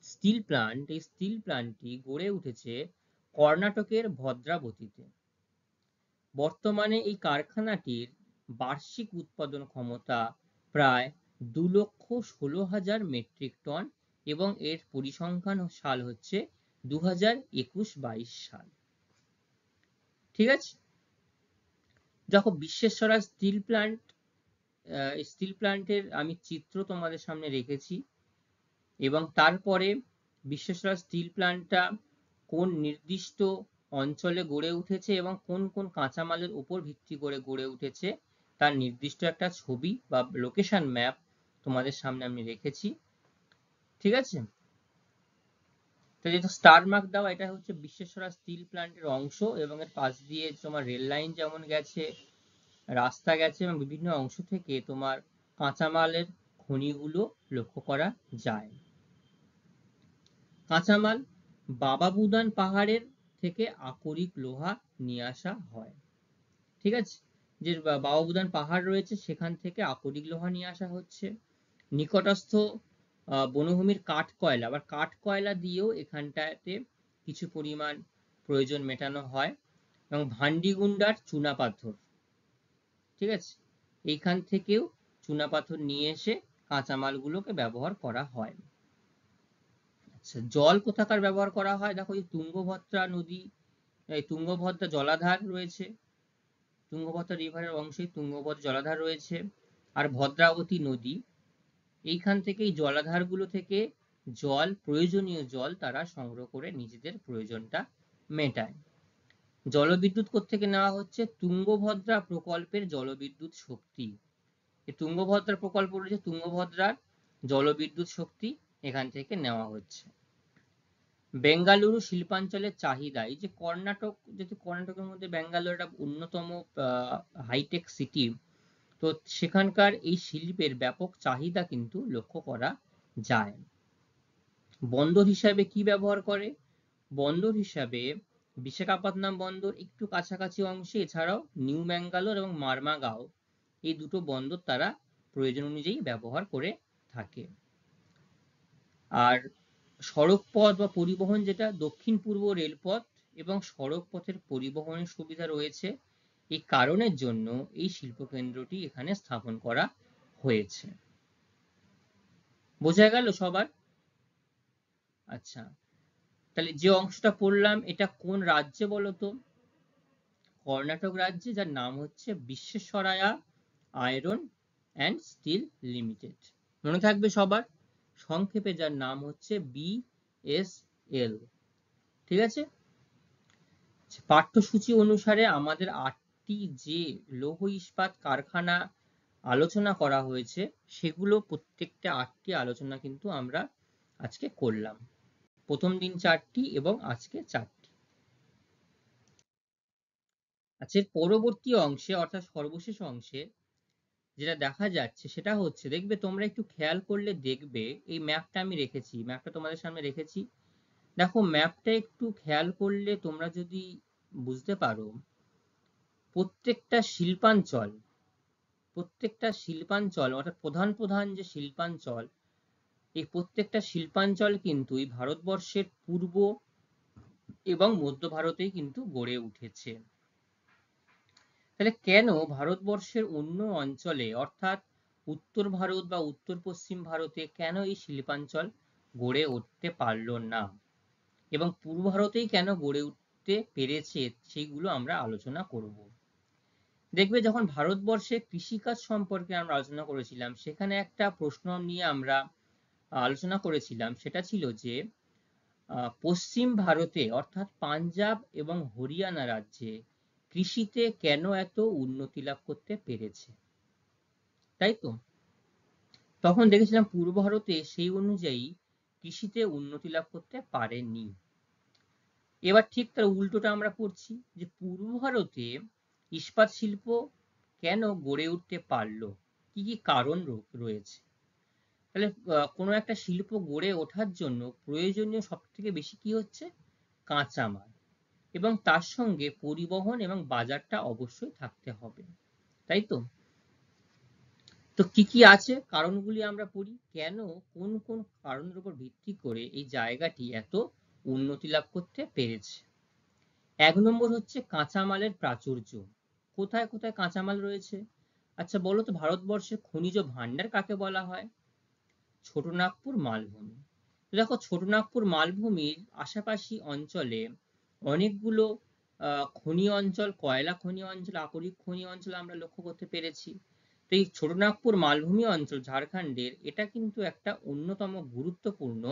স্টিল প্ল্যান্ট, এই স্টিল প্ল্যান্টটি গড়ে উঠেছে কর্ণাটকের ভদ্রাবতীতে। বর্তমানে এই কারখানাটির বার্ষিক উৎপাদন ক্ষমতা প্রায় 2,16,000 মেট্রিক টন এবং এর পরিসংখ্যান সাল হচ্ছে 2021-22 সাল। ঠিক আছে। দেখো বিশ্বেশ্বরা স্টিল প্ল্যান্ট, স্টিল প্ল্যান্টের আমি চিত্র তোমাদের সামনে রেখেছি, এবং তারপরে বিশ্বেশ্বরা স্টিল প্ল্যান্টটা কোন নির্দিষ্ট অঞ্চলে গড়ে উঠেছে এবং কোন কোন কাঁচামালের উপর ভিত্তি করে গড়ে উঠেছে তার নির্দিষ্ট একটা ছবি বা লোকেশন ম্যাপ তোমাদের সামনে আমি রেখেছি। ঠিক আছে। তো যেহেতু স্টার মার্ক দেওয়া, এটা হচ্ছে বিশ্বেশ্বরা স্টিল প্ল্যান্টের অংশ, এবং এর পাশ দিয়ে তোমার রেল লাইন যেমন গেছে, রাস্তা গেছে, এবং বিভিন্ন অংশ থেকে তোমার কাঁচামালের খনিগুলো লক্ষ্য করা যায়। কাঁচামাল বাবা বুদান পাহাড়ের থেকে আকরিক লোহা নিয়ে আসা হয়। ঠিক আছে। যে বাবা বুদান পাহাড় রয়েছে সেখান থেকে আকরিক লোহা নিয়ে আসা হচ্ছে। নিকটস্থ বনভূমির কাঠ কয়লা, আবার কাঠ কয়লা দিয়েও এখানটাতে কিছু পরিমাণ প্রয়োজন মেটানো হয়, এবং ভান্ডিগুন্ডার চুনাপাথর, ঠিক আছে, এইখান থেকেও চুনাপাথর নিয়ে এসে কাঁচামালগুলোকে ব্যবহার করা হয়। আচ্ছা, জল কোথাকার ব্যবহার করা হয়? দেখো এই তুঙ্গভদ্রা নদী, এই তুঙ্গভদ্রা জলাধার রয়েছে, তুঙ্গভদ্রা রিভারের অংশে তুঙ্গভদ্রা জলাধার রয়েছে, আর ভদ্রাবতী নদী, এইখান থেকে এই জলাধারগুলো থেকে জল, প্রয়োজনীয় জল তারা সংগ্রহ করে নিজেদের প্রয়োজনটা মেটায়। জলবিদ্যুৎ কোত্থেকে নেওয়া হচ্ছে? তুঙ্গভদ্রা প্রকল্পের জলবিদ্যুৎ শক্তি। এই তুঙ্গভদ্রা প্রকল্প রয়েছে, তুঙ্গভদ্রার জলবিদ্যুৎ শক্তি এখান থেকে নেওয়া হচ্ছে। বেঙ্গালুরু শিল্পাঞ্চলের চাহিদা, এই যে কর্ণাটক, যেহেতু কর্ণাটকের মধ্যে বেঙ্গালুরু একটা অন্যতম হাইটেক সিটি, তো সেখানকার এই শিল্পের ব্যাপক চাহিদা কিন্তু লক্ষ্য করা যায়। বন্দর হিসাবে কি ব্যবহার করে? বন্দর হিসাবে বিশাখাপত্তনম বন্দর একটু কাছাকাছি অংশে, এছাড়াও নিউ ম্যাঙ্গালোর এবং মারমাগাঁও, এই দুটো বন্দর তারা প্রয়োজন অনুযায়ী ব্যবহার করে থাকে। আর সড়ক পথ বা পরিবহন, যেটা দক্ষিণ পূর্ব রেলপথ এবং সড়ক পথের পরিবহনের সুবিধা রয়েছে, এই কারণের জন্য এই শিল্পকেন্দ্রটি এখানে স্থাপন করা হয়েছে। বোঝা গেল সবার? আচ্ছা, তাহলে যে অংশটা পড়লাম এটা কোন রাজ্যে বলতো? কর্ণাটক রাজ্যে, যার নাম হচ্ছে বিশ্বেশ্বরায়া আয়রন অ্যান্ড স্টিল লিমিটেড। মনে থাকবে সবার, সংক্ষেপে যার নাম হচ্ছে BSL। ঠিক আছে? পাঠ্যসূচি অনুসারে আমাদের 8টি যে লৌহ ইস্পাত কারখানা আলোচনা করা হয়েছে, সেগুলো প্রত্যেকটা 8টি আলোচনা কিন্তু আমরা আজকে করলাম। প্রথম দিন 4টি এবং আজকে 4টি। আচ্ছা, পরবর্তী অংশে অর্থাৎ সর্বশেষ অংশে যেটা দেখা যাচ্ছে সেটা হচ্ছে, দেখবে তোমরা একটু খেয়াল করলে দেখবে এই ম্যাপটা আমি রেখেছি, ম্যাপটা তোমাদের সামনে রেখেছি। দেখো ম্যাপটা একটু খেয়াল করলে তোমরা যদি বুঝতে পারো, প্রত্যেকটা শিল্পাঞ্চল অর্থাৎ প্রধান প্রধান যে শিল্পাঞ্চল, এই প্রত্যেকটা শিল্পাঞ্চল কিন্তু এই ভারতবর্ষের পূর্ব এবং মধ্য ভারতেই কিন্তু গড়ে উঠেছে। তাহলে কেন ভারতবর্ষের অন্য অঞ্চলে অর্থাৎ উত্তর ভারত বা উত্তর পশ্চিম ভারতে কেন এই শিল্পাঞ্চল গড়ে উঠতে পারলো না, এবং পূর্ব ভারতেই কেন গড়ে উঠতে পেরেছে, সেইগুলো আমরা আলোচনা করব। দেখবে যখন ভারতবর্ষে কৃষিকাজ সম্পর্কে আমরা আলোচনা করেছিলাম, সেখানে একটা প্রশ্ন নিয়ে আমরা আলোচনা করেছিলাম, সেটা ছিল যে পশ্চিম ভারতে অর্থাৎ পাঞ্জাব এবং হরিয়ানা রাজ্যে কৃষিতে কেন এত উন্নতি লাভ করতে পেরেছে, তাই তো? তখন দেখেছিলাম পূর্ব ভারতে সেই অনুযায়ী কৃষিতে উন্নতি লাভ করতে পারেনি। এবার ঠিক তার উল্টোটা আমরা পড়ছি, যে পূর্ব ভারতে ইস্পাত শিল্প কেন গড়ে উঠতে পারলো, কি কি কারণ রয়েছে। তাহলে কোনো একটা শিল্প গড়ে ওঠার জন্য প্রয়োজনীয় সব থেকে বেশি কি হচ্ছে? কাঁচামাল, এবং তার সঙ্গে পরিবহন এবং বাজারটা অবশ্যই থাকতে হবে, তাই তো? তো কি কি আছে কারণগুলি আমরা পড়ি, কেন কোন কোন কারণের উপর ভিত্তি করে এই জায়গাটি এত উন্নতি লাভ করতে পেরেছে। 1 নম্বর হচ্ছে কাঁচামালের প্রাচুর্য। কোথায় কোথায় কাঁচামাল রয়েছে? আচ্ছা বলো তো, ভারতবর্ষের খনিজ ভান্ডার কাকে বলা হয়? ছোটনাগপুর মালভূমি। দেখো ছোটনাগপুর মালভূমির আশেপাশি অঞ্চলে অনেকগুলো খনি অঞ্চল, কয়লা খনি অঞ্চল, আকরিক খনি অঞ্চল আমরা লক্ষ্য করতে পেরেছি। তো এই ছোটনাগপুর মালভূমি অঞ্চল ঝাড়খণ্ডের, এটা কিন্তু একটা অন্যতম গুরুত্বপূর্ণ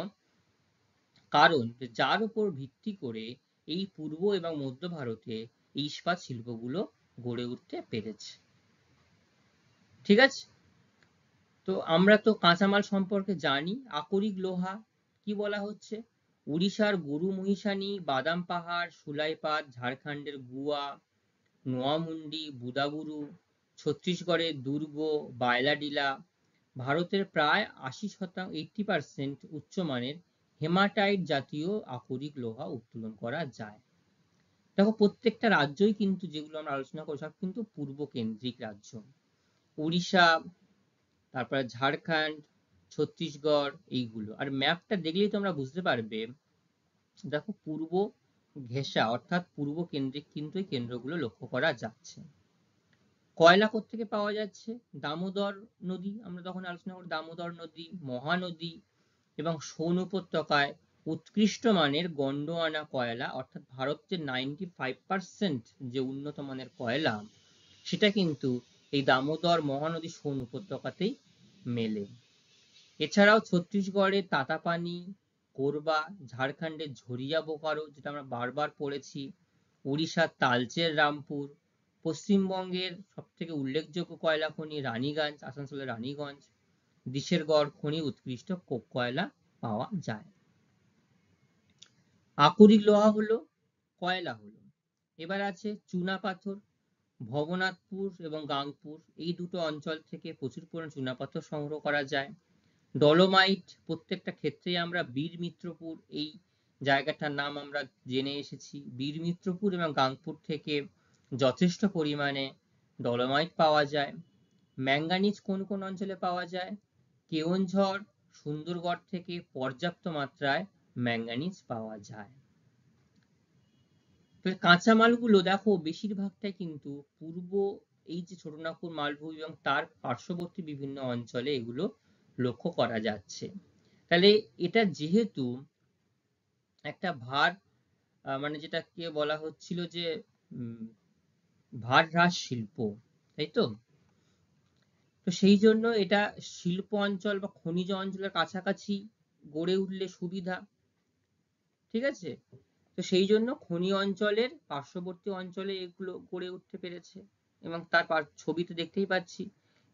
কারণ, যার উপর ভিত্তি করে এই পূর্ব এবং মধ্য ভারতে এই ইস্পাত শিল্পগুলো গড়ে উঠতে পেরেছে। ঠিক আছে? তো আমরা তো কাঁচামাল সম্পর্কে জানি। আকরিক লোহা কি বলা হচ্ছে? উড়িষ্যার গরু মহিষানি, বাদাম পাহাড়, সুলাইপাত, ঝাড়খণ্ডের গুয়া, নোয়ামুন্ডি, বুদাবুরু, ছত্তিশগড়ের দুর্গ, বায়লাডিলা, ভারতের প্রায় 80% উচ্চমানের হেমাটাইট জাতীয় আকরিক লোহা উত্তোলন করা যায়। দেখো প্রত্যেকটা রাজ্যই কিন্তু, যেগুলো আমরা আলোচনা করি, সব কিন্তু পূর্ব কেন্দ্রিক রাজ্য। উড়িষ্যা, তারপরে ঝাড়খণ্ড, ছত্তিশগড়, এইগুলো। আর ম্যাপটা দেখলেই তোমরা বুঝতে পারবে, দেখো পূর্ব ঘেঁষা অর্থাৎ পূর্ব কেন্দ্রিক কিন্তু এই কেন্দ্রগুলো লক্ষ্য করা যাচ্ছে। কয়লা কোত্থেকে পাওয়া যাচ্ছে? দামোদর নদী, আমরা তখন আলোচনা করি, দামোদর নদী, মহানদী এবং সোন উপত্যকায় উৎকৃষ্ট মানের গন্ডোয়ানা কয়লা, অর্থাৎ ভারতের 95% যে উন্নত মানের কয়লা, সেটা কিন্তু এই দামোদর, মহানদী, সোন উপত্যকাতেই মেলে। এছাড়াও ছত্তিশগড়ের তাতাপানি, কোরবা, ঝাড়খণ্ডের ঝরিয়া বোকারো, যেটা আমরা বারবার পড়েছি, উড়িষ্যার তালচের রামপুর, পশ্চিমবঙ্গের সব থেকে উল্লেখযোগ্য কয়লা খনি রানীগঞ্জ, আসানসোলের রানীগঞ্জ, দিশেরগড় খনি উৎকৃষ্ট কোক কয়লা পাওয়া যায়। আকরিক লোহা হলো, কয়লা হলো। এবার আছে চুনা পাথর, ভবনাথপুর এবং গাংপুর এই দুটো অঞ্চল থেকে প্রচুর পরিমাণে চুনাপাথর সংগ্রহ করা যায়। ডলোমাইট, প্রত্যেকটা ক্ষেত্রে আমরা বীর মিত্রপুর এই জায়গাটার নাম আমরা জেনে এসেছি। বীর মিত্রপুর এবং গাংপুর থেকে যথেষ্ট পরিমাণে ডলোমাইট পাওয়া যায়। ম্যাঙ্গানিজ কোন কোন অঞ্চলে পাওয়া যায়? কেওনঝড়, সুন্দরগড় থেকে পর্যাপ্ত মাত্রায় ম্যাঙ্গানিজ পাওয়া যায়। কাঁচামালগুলো দেখো বেশিরভাগটাই কিন্তু পূর্ব এই যে ছোটনাগপুর মালভূমি এবং তার পার্শ্ববর্তী বিভিন্ন অঞ্চলে এগুলো লক্ষ্য করা যাচ্ছে। তাহলে এটা যেহেতু একটা ভার মানে যেটাকে বলা হচ্ছিল যে ভার হ্রাস শিল্প, তাই তো? তো সেই জন্য এটা শিল্প অঞ্চল বা খনিজ অঞ্চলের কাছাকাছি গড়ে উঠলে সুবিধা, ঠিক আছে? তো সেই জন্য খনি অঞ্চলের পার্শ্ববর্তী অঞ্চলে এগুলো গড়ে উঠতে পেরেছে এবং তার ছবিতে দেখতেই পাচ্ছি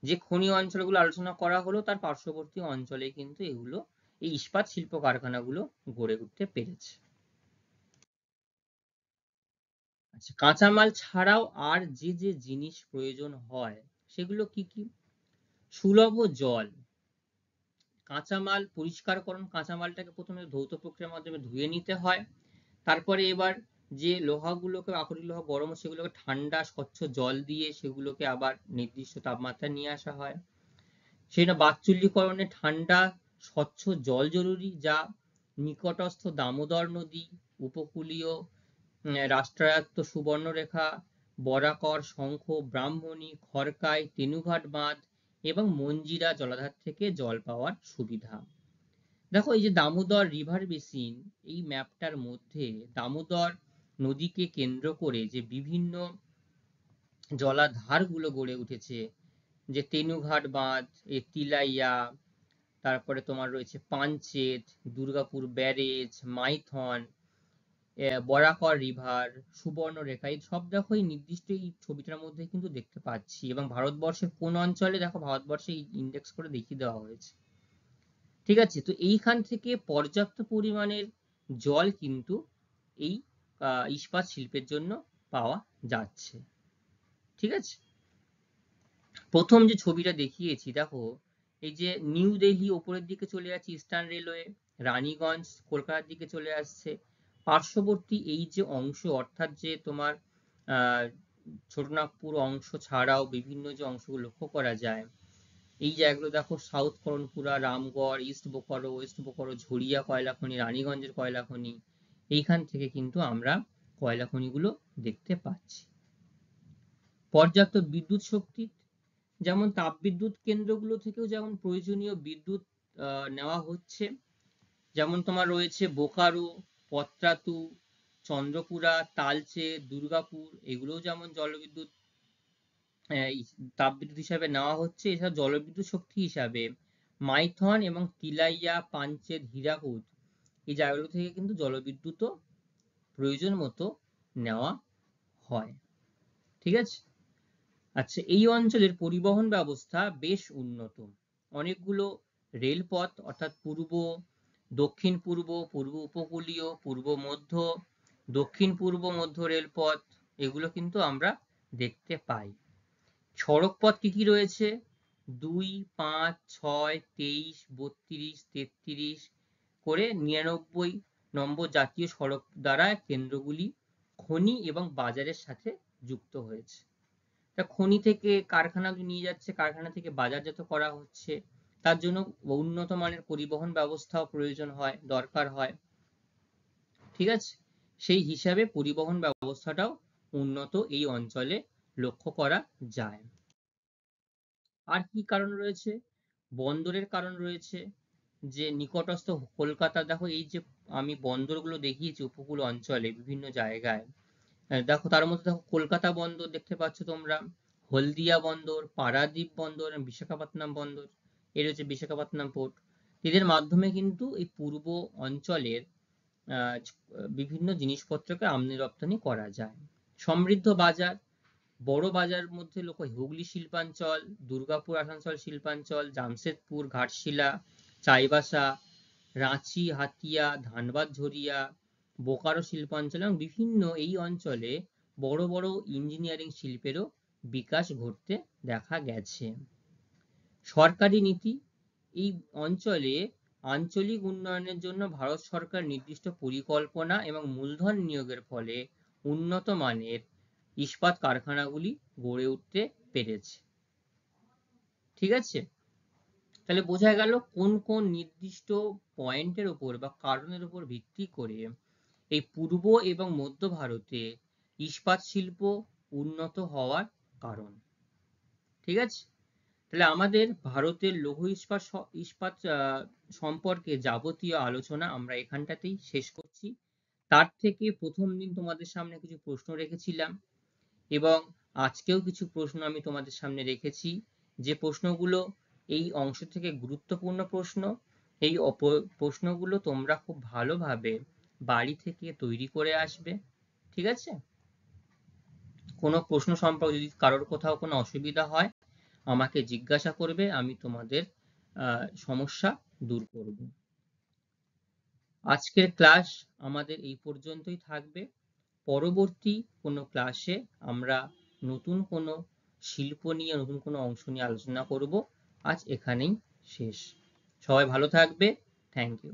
যে খনি অঞ্চলগুলো আলোচনা করা হলো তার পার্শ্ববর্তী অঞ্চলে কিন্তু এগুলো এই ইস্পাত শিল্প কারখানাগুলো গড়ে উঠতে পেরেছে। আচ্ছা, কাঁচামাল ছাড়াও আর যে যে জিনিস প্রয়োজন হয় সেগুলো কি কি? সুলভ জল, কাঁচামাল পরিষ্কারকরণ, কাঁচামালটাকে প্রথমে ধৌত প্রক্রিয়ার মাধ্যমে ধুয়ে নিতে হয়, তারপরে এবার যে লোহাগুলোকে আকরিক লোহা গরম সেগুলোকে ঠান্ডা স্বচ্ছ জল দিয়ে সেগুলোকে আবার নির্দিষ্ট তাপমাত্রায় নিয়ে আসা হয়। সেটা বাৎসল্যীকরণে ঠান্ডা স্বচ্ছ জল জরুরি, যা নিকটস্থ দামোদর নদী, উপকূলীয় রাষ্ট্রায়ত্ত সুবর্ণরেখা, বরাকর, শঙ্খ, ব্রাহ্মণী, খড়কাই, তেনুঘাট বাঁধ এবং মঞ্জিরা জলাধার থেকে জল পাওয়ার সুবিধা। দেখো এই যে দামোদর রিভার বেসিন, এই ম্যাপটার মধ্যে দামোদর নদীকে কেন্দ্র করে যে বিভিন্ন জলাধারগুলো গড়ে উঠেছে, যে তেনুঘাট বাঁধ, তিলাইয়া, তারপরে তোমার রয়েছে পাঞ্চেত, দুর্গাপুর ব্যারেজ, মাইথন, বরাকর রিভার, সুবর্ণরেখা, এই সব দেখো এই নির্দিষ্ট এই ছবিটার মধ্যে কিন্তু দেখতে পাচ্ছি। এবং ভারতবর্ষের কোন অঞ্চলে দেখো ভারতবর্ষে ইন্ডেক্স করে দেখিয়ে দেওয়া হয়েছে, ঠিক আছে? তো এইখান থেকে পর্যাপ্ত পরিমাণের জল কিন্তু এই ইস্পাত শিল্পের জন্য পাওয়া যাচ্ছে, ঠিক আছে? প্রথম যে ছবিটা দেখিয়েছি দেখো, এই যে নিউ দিল্লি ওপরের দিকে চলে যাচ্ছে ইস্টার্ন রেলওয়ে, রানীগঞ্জ কলকাতার দিকে চলে আসছে, পার্শ্ববর্তী এই যে অংশ অর্থাৎ যে তোমার ছোটনাগপুর অংশ ছাড়াও বিভিন্ন যে অংশগুলো লক্ষ্য করা যায়, এই জায়গাগুলো দেখো south Karanpura, Ramgarh, east Bokaro, west Bokaro, Jharia কয়লা খনি, রানীগঞ্জের কয়লা খনি, এইখান থেকে কিন্তু আমরা কয়লা খনিগুলো দেখতে পাচ্ছি। পর্যাপ্ত বিদ্যুৎ শক্তি, যেমন তাপবিদ্যুৎ কেন্দ্রগুলো থেকেও যেমন প্রয়োজনীয় বিদ্যুৎ নেওয়া হচ্ছে, যেমন তোমার রয়েছে বোকারো, পত্রাতু, চন্দ্রপুরা, তালচে, দুর্গাপুর, এগুলোও যেমন জলবিদ্যুৎ তাপবিদ্যুৎ হিসাবে নেওয়া হচ্ছে। এছাড়া জলবিদ্যুৎ শক্তি হিসাবে মাইথন এবং তিলাইয়া, পাঞ্চেত, হীরাকুদ এই জায়গাগুলো থেকে কিন্তু জলবিদ্যুৎও প্রয়োজন মতো নেওয়া হয়, ঠিক আছে? আচ্ছা, এই অঞ্চলের পরিবহন ব্যবস্থা বেশ উন্নত, অনেকগুলো রেলপথ অর্থাৎ পূর্ব, দক্ষিণ পূর্ব, পূর্ব উপকূলীয়, পূর্ব মধ্য, দক্ষিণ পূর্ব মধ্য রেলপথ এগুলো কিন্তু আমরা দেখতে পাই। সড়ক পথ কি কি রয়েছে? 2, 5, 6, 23, 32, 33 করে 99 নম্বর জাতীয় সড়ক দ্বারা কেন্দ্রগুলি খনি এবং বাজারের সাথে যুক্ত হয়েছে। তা খনি থেকে কারখানা নিয়ে যাচ্ছে, কারখানা থেকে বাজারজাত করা হচ্ছে, তার জন্য উন্নত মানের পরিবহন ব্যবস্থাও প্রয়োজন হয়, দরকার হয়, ঠিক আছে? সেই হিসাবে পরিবহন ব্যবস্থাটাও উন্নত এই অঞ্চলে লক্ষ্য করা যায়। আর কি কারণ রয়েছে? বন্দরের কারণ রয়েছে, যে নিকটস্থ কলকাতা, দেখো এই যে আমি বন্দরগুলো দেখিয়েছি উপকূল অঞ্চলে বিভিন্ন জায়গায়, দেখো তার মধ্যে দেখো কলকাতা বন্দর দেখতে পাচ্ছ তোমরা, হলদিয়া বন্দর, পারাদ্বীপ বন্দর, বিশাখাপত্তনম বন্দর, এর হচ্ছে বিশাখাপত্তনম পোর্ট। এদের মাধ্যমে কিন্তু এই পূর্ব অঞ্চলের বিভিন্ন জিনিসপত্রকে আমদানি রপ্তানি করা যায়। সমৃদ্ধ বাজার, বড় বাজার মধ্যে হুগলি শিল্পাঞ্চল, দুর্গাপুর আসানসোল শিল্পাঞ্চল, জামশেদপুর, ঘাটশিলা, চাইবাসা, রাঁচি, হাতিয়া, ধানবাদ, ঝরিয়া, বোকারো শিল্পাঞ্চল এবং বিভিন্ন এই অঞ্চলে বড় বড় ইঞ্জিনিয়ারিং শিল্পেরও বিকাশ ঘটতে দেখা গেছে। সরকারি নীতি, এই অঞ্চলে আঞ্চলিক উন্নয়নের জন্য ভারত সরকার নির্দিষ্ট পরিকল্পনা এবং মূলধন নিয়োগের ফলে উন্নত মানের ইস্পাত কারখানাগুলি গড়ে উঠতে পেরেছে। ঠিক আছে, তাহলে বোঝা গেল কোন কোন নির্দিষ্ট পয়েন্টের উপর বা কারণের উপর ভিত্তি করে এই পূর্ব এবং মধ্য ভারতে ইস্পাত শিল্প উন্নত হওয়ার কারণ। ঠিক আছে, তাহলে আমাদের ভারতের লৌহ ইস্পাত সম্পর্কে যাবতীয় আলোচনা আমরা এখানটাতেই শেষ করছি। তার থেকে প্রথম দিন তোমাদের সামনে কিছু প্রশ্ন রেখেছিলাম এবং আজকেও কিছু প্রশ্ন আমি তোমাদের সামনে রেখেছি, যে প্রশ্নগুলো এই অংশ থেকে গুরুত্বপূর্ণ প্রশ্ন। এই প্রশ্নগুলো তোমরা খুব ভালোভাবে বাড়ি থেকে তৈরি করে আসবে। ঠিক আছে, কোনো প্রশ্ন সম্পর্কে যদি কারোর কোথাও কোনো অসুবিধা হয় আমাকে জিজ্ঞাসা করবে, আমি তোমাদের সমস্যা দূর করব। আজকের ক্লাস আমাদের এই পর্যন্তই থাকবে। পরবর্তী কোনো ক্লাসে আমরা নতুন কোনো শিল্প নিয়ে, নতুন কোনো অংশ নিয়ে আলোচনা করব। আজ এখানেই শেষ। সবাই ভালো থাকবে। Thank you.